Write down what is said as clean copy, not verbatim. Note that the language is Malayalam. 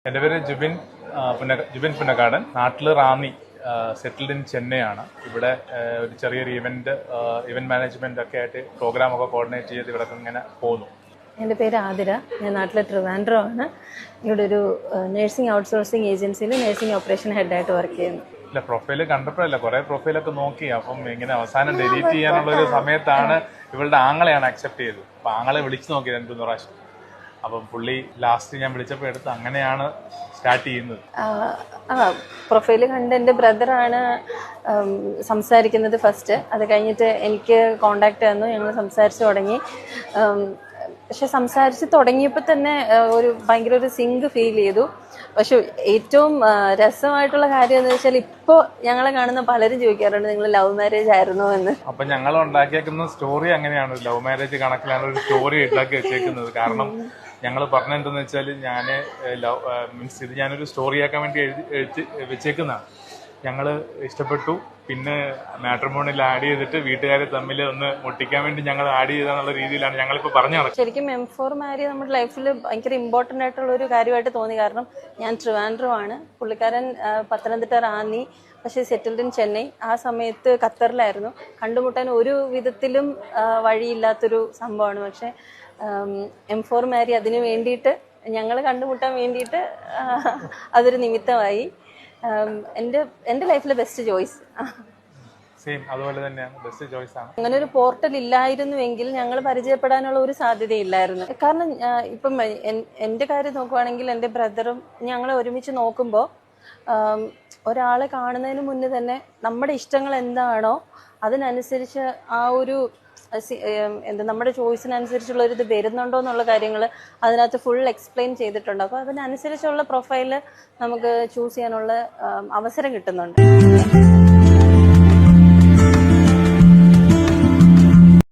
എൻ്റെ പേര് ജുബിൻ പുന്നക്കാടൻ. നാട്ടിൽ റാന്നി, സെറ്റിൽഡ് ഇൻ ചെന്നൈ ആണ്. ഇവിടെ ഒരു ചെറിയൊരു ഇവന്റ് മാനേജ്മെന്റ് ഒക്കെ ആയിട്ട് പ്രോഗ്രാമൊക്കെ കോർഡിനേറ്റ് ചെയ്ത് ഇവിടെ ഇങ്ങനെ പോകുന്നു. എൻ്റെ പേര് ആതിര. ഞാൻ നാട്ടിലെ ട്രിവാൻഡ്രം ആണ്. ഇവിടെ ഒരു നഴ്സിംഗ് ഔട്ട്സോഴ്സിംഗ് ഏജൻസിയിൽ നഴ്സിംഗ് ഓപ്പറേഷൻ ഹെഡായിട്ട് വർക്ക് ചെയ്യുന്നു. ഇല്ല, പ്രൊഫൈല് കണ്ടപ്പോഴല്ല, കുറെ പ്രൊഫൈലൊക്കെ നോക്കി. അപ്പം ഇങ്ങനെ അവസാനം ഡെലീറ്റ് ചെയ്യാനുള്ള ഒരു സമയത്താണ് ഇവളുടെ ആങ്ങളെയാണ് അക്സെപ്റ്റ് ചെയ്തത്. അപ്പം ആങ്ങളെ വിളിച്ചു നോക്കി 2-3 പ്രാവശ്യം. അപ്പം പുള്ളി ലാസ്റ്റ് ഞാൻ വിളിച്ചപ്പോൾ എടുത്ത് അങ്ങനെയാണ് സ്റ്റാർട്ട് ചെയ്യുന്നത്. പ്രൊഫൈല് കണ്ട് എൻ്റെ ബ്രദറാണ് സംസാരിക്കുന്നത് ഫസ്റ്റ്. അത് കഴിഞ്ഞിട്ട് എനിക്ക് കോണ്ടാക്ട് തന്നു, ഞങ്ങൾ സംസാരിച്ച് തുടങ്ങി. പക്ഷെ സംസാരിച്ച് തുടങ്ങിയപ്പോൾ തന്നെ ഭയങ്കര ഒരു സിങ്ക് ഫീൽ ചെയ്തു. പക്ഷെ ഏറ്റവും രസമായിട്ടുള്ള കാര്യം എന്ന് വെച്ചാൽ ഇപ്പോൾ ഞങ്ങളെ കാണുന്ന പലരും ചോദിക്കാറുണ്ട് നിങ്ങൾ ലവ് മാരേജ് ആയിരുന്നോ എന്ന്. അപ്പൊ ഞങ്ങൾ ഉണ്ടാക്കിയേക്കുന്ന സ്റ്റോറി അങ്ങനെയാണ്, ലവ് മാരേജ് കണക്കിലാണ് ഒരു സ്റ്റോറി ഉണ്ടാക്കി വെച്ചേക്കുന്നത്. കാരണം ഞങ്ങൾ പറഞ്ഞെന്തെന്ന് വെച്ചാൽ ഇത് ഞാനൊരു സ്റ്റോറി ആക്കാൻ വേണ്ടി എഴുതി വെച്ചേക്കുന്നതാണ്. ഞങ്ങൾ ഇഷ്ടപ്പെട്ടു, പിന്നെ മാട്രിമോണിയിൽ ആഡ് ചെയ്തിട്ട് വീട്ടുകാരെ തമ്മിൽ ഒന്ന് മുട്ടിക്കാൻ വേണ്ടി ഞങ്ങൾ ആഡ് ചെയ്തെന്നുള്ള രീതിയിലാണ് ഞങ്ങളിപ്പോൾ പറഞ്ഞു നടക്കുന്നത്. ശരിക്കും M4 മാരി നമ്മുടെ ലൈഫിൽ ഭയങ്കര ഇമ്പോർട്ടൻ്റ് ആയിട്ടുള്ള ഒരു കാര്യമായിട്ട് തോന്നി. കാരണം ഞാൻ ട്രിവാൻഡ്രം ആണ്, പുള്ളിക്കാരൻ പത്തനംതിട്ട റാന്നി, പക്ഷേ സെറ്റിൽഡ് ഇൻ ചെന്നൈ. ആ സമയത്ത് ഖത്തറിലായിരുന്നു. കണ്ടുമുട്ടാൻ ഒരു വിധത്തിലും വഴിയില്ലാത്തൊരു സംഭവമാണ്. പക്ഷേ M4 മാരി അതിന് വേണ്ടിയിട്ട്, ഞങ്ങൾ കണ്ടുമുട്ടാൻ വേണ്ടിയിട്ട് അതൊരു നിമിത്തമായി. എൻ്റെ ലൈഫിലെ ബെസ്റ്റ് ചോയ്സ്. അതുപോലെ തന്നെയാണ്, ബെസ്റ്റ് ചോയ്സ് ആണ്. അങ്ങനെ ഒരു പോർട്ടൽ ഇല്ലായിരുന്നുവെങ്കിൽ ഞങ്ങൾ പരിചയപ്പെടാനുള്ള ഒരു സാധ്യതയില്ലായിരുന്നു. കാരണം ഇപ്പം എൻ്റെ കാര്യം നോക്കുവാണെങ്കിൽ എൻ്റെ ബ്രദറും ഞങ്ങൾ ഒരുമിച്ച് നോക്കുമ്പോൾ ഒരാളെ കാണുന്നതിന് മുന്നേ തന്നെ നമ്മുടെ ഇഷ്ടങ്ങൾ എന്താണോ അതിനനുസരിച്ച് ആ ഒരു നമ്മുടെ ചോയ്സിനനുസരിച്ചുള്ള ഒരു ഇത് വരുന്നുണ്ടോ എന്നുള്ള കാര്യങ്ങൾ അതിനകത്ത് ഫുൾ എക്സ്പ്ലെയിൻ ചെയ്തിട്ടുണ്ട്. അപ്പോൾ അതിനനുസരിച്ചുള്ള പ്രൊഫൈല് നമുക്ക് ചൂസ് ചെയ്യാനുള്ള അവസരം കിട്ടുന്നുണ്ട്.